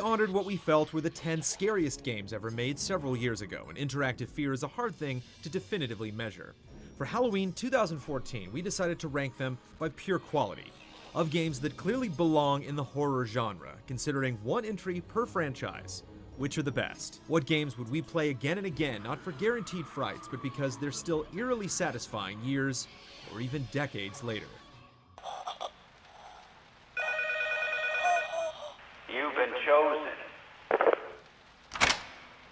honored what we felt were the 10 scariest games ever made several years ago, and interactive fear is a hard thing to definitively measure. For Halloween 2014, we decided to rank them by pure quality, of games that clearly belong in the horror genre, considering one entry per franchise. Which are the best? What games would we play again and again, not for guaranteed frights, but because they're still eerily satisfying years or even decades later? You've been chosen.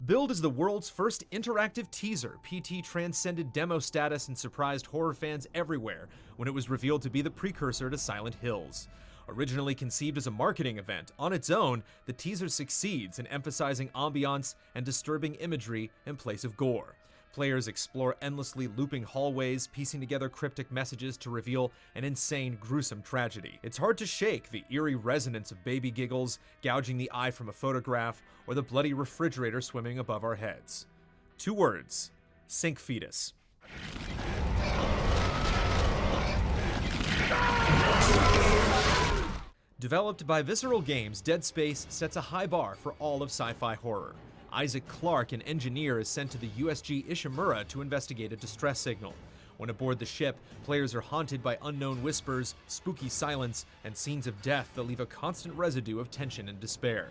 Build is the world's first interactive teaser. PT transcended demo status and surprised horror fans everywhere when it was revealed to be the precursor to Silent Hills. Originally conceived as a marketing event, on its own, the teaser succeeds in emphasizing ambiance and disturbing imagery in place of gore. Players explore endlessly looping hallways, piecing together cryptic messages to reveal an insane, gruesome tragedy. It's hard to shake the eerie resonance of baby giggles, gouging the eye from a photograph, or the bloody refrigerator swimming above our heads. 2 words: sink fetus. Developed by Visceral Games, Dead Space sets a high bar for all of sci-fi horror. Isaac Clarke, an engineer, is sent to the USG Ishimura to investigate a distress signal. When aboard the ship, players are haunted by unknown whispers, spooky silence, and scenes of death that leave a constant residue of tension and despair.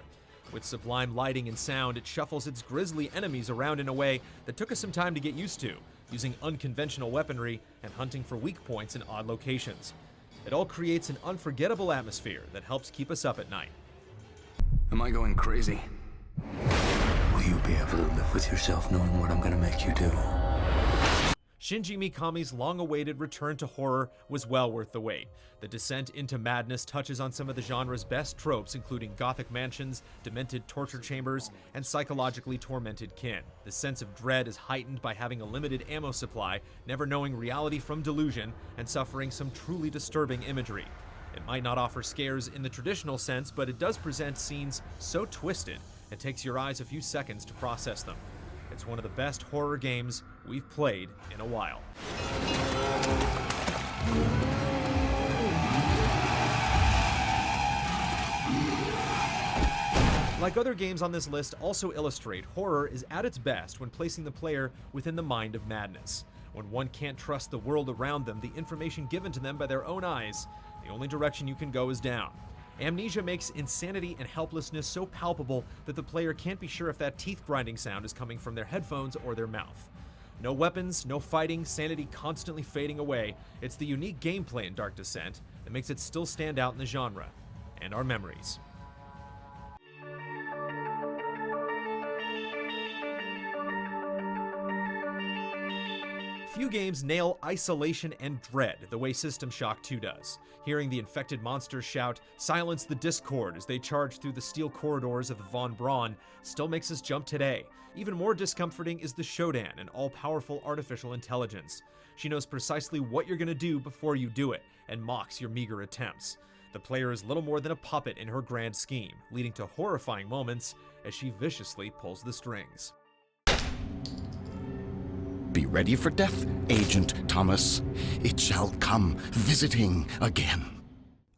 With sublime lighting and sound, it shuffles its grisly enemies around in a way that took us some time to get used to, using unconventional weaponry and hunting for weak points in odd locations. It all creates an unforgettable atmosphere that helps keep us up at night. Am I going crazy? Will you be able to live with yourself knowing what I'm gonna make you do? Shinji Mikami's long-awaited return to horror was well worth the wait. The descent into madness touches on some of the genre's best tropes, including gothic mansions, demented torture chambers, and psychologically tormented kin. The sense of dread is heightened by having a limited ammo supply, never knowing reality from delusion, and suffering some truly disturbing imagery. It might not offer scares in the traditional sense, but it does present scenes so twisted, it takes your eyes a few seconds to process them. It's one of the best horror games we've played in a while. Like other games on this list also illustrate, horror is at its best when placing the player within the mind of madness. When one can't trust the world around them, the information given to them by their own eyes, the only direction you can go is down. Amnesia makes insanity and helplessness so palpable that the player can't be sure if that teeth-grinding sound is coming from their headphones or their mouth. No weapons, no fighting, sanity constantly fading away. It's the unique gameplay in Dark Descent that makes it still stand out in the genre, and our memories. Few games nail isolation and dread the way System Shock 2 does. Hearing the infected monsters shout, "Silence the Discord," as they charge through the steel corridors of the Von Braun still makes us jump today. Even more discomforting is the Shodan, an all-powerful artificial intelligence. She knows precisely what you're gonna do before you do it, and mocks your meager attempts. The player is little more than a puppet in her grand scheme, leading to horrifying moments as she viciously pulls the strings. Be ready for death, Agent Thomas. It shall come visiting again.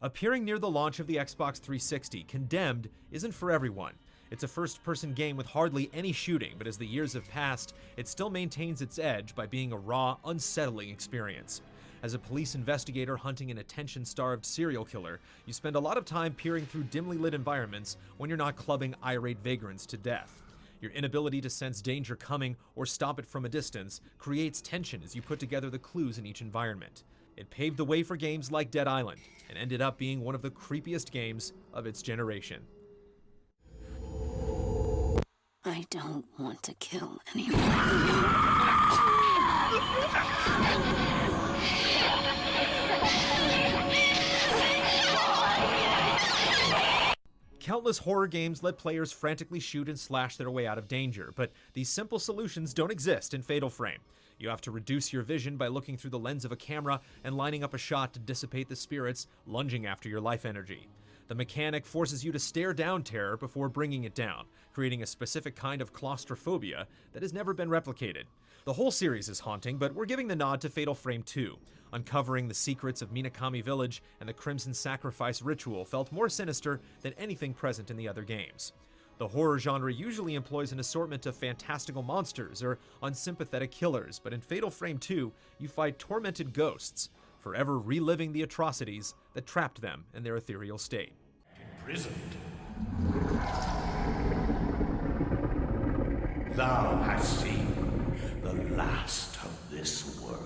Appearing near the launch of the Xbox 360, Condemned isn't for everyone. It's a first-person game with hardly any shooting, but as the years have passed, it still maintains its edge by being a raw, unsettling experience. As a police investigator hunting an attention-starved serial killer, you spend a lot of time peering through dimly lit environments when you're not clubbing irate vagrants to death. Your inability to sense danger coming or stop it from a distance creates tension as you put together the clues in each environment. It paved the way for games like Dead Island and ended up being one of the creepiest games of its generation. I don't want to kill anyone. Countless horror games let players frantically shoot and slash their way out of danger, but these simple solutions don't exist in Fatal Frame. You have to reduce your vision by looking through the lens of a camera and lining up a shot to dissipate the spirits lunging after your life energy. The mechanic forces you to stare down terror before bringing it down, creating a specific kind of claustrophobia that has never been replicated. The whole series is haunting, but we're giving the nod to Fatal Frame 2. Uncovering the secrets of Minakami Village and the Crimson Sacrifice ritual felt more sinister than anything present in the other games. The horror genre usually employs an assortment of fantastical monsters or unsympathetic killers, but in Fatal Frame 2, you fight tormented ghosts, forever reliving the atrocities that trapped them in their ethereal state. Imprisoned. Thou hast seen the last of this world.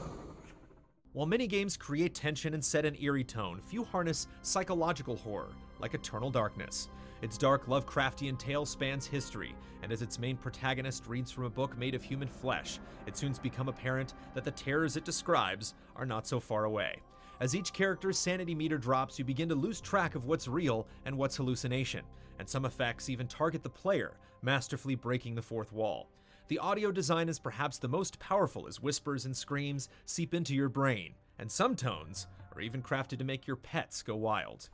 While many games create tension and set an eerie tone, few harness psychological horror, like Eternal Darkness. Its dark Lovecraftian tale spans history, and as its main protagonist reads from a book made of human flesh, it soon becomes apparent that the terrors it describes are not so far away. As each character's sanity meter drops, you begin to lose track of what's real and what's hallucination, and some effects even target the player, masterfully breaking the fourth wall. The audio design is perhaps the most powerful as whispers and screams seep into your brain, and some tones are even crafted to make your pets go wild.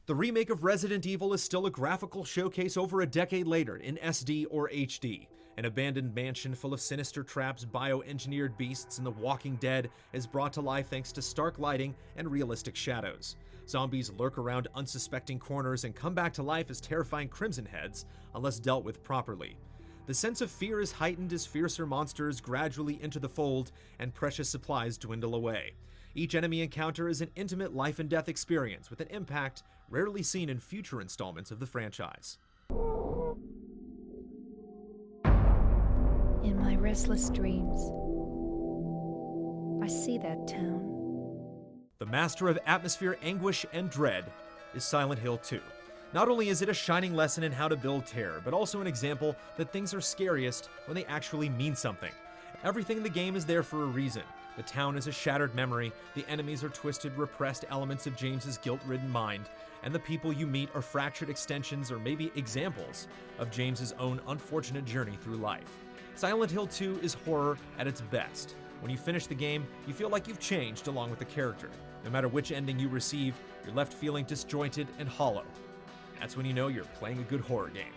The remake of Resident Evil is still a graphical showcase over a decade later in SD or HD. An abandoned mansion full of sinister traps, bioengineered beasts, and the Walking Dead is brought to life thanks to stark lighting and realistic shadows. Zombies lurk around unsuspecting corners and come back to life as terrifying Crimson Heads, unless dealt with properly. The sense of fear is heightened as fiercer monsters gradually enter the fold and precious supplies dwindle away. Each enemy encounter is an intimate life and death experience with an impact rarely seen in future installments of the franchise. In my restless dreams, I see that town. The master of atmosphere, anguish, and dread is Silent Hill 2. Not only is it a shining lesson in how to build terror, but also an example that things are scariest when they actually mean something. Everything in the game is there for a reason. The town is a shattered memory, the enemies are twisted, repressed elements of James's guilt-ridden mind, and the people you meet are fractured extensions or maybe examples of James's own unfortunate journey through life. Silent Hill 2 is horror at its best. When you finish the game, you feel like you've changed along with the character. No matter which ending you receive, you're left feeling disjointed and hollow. That's when you know you're playing a good horror game.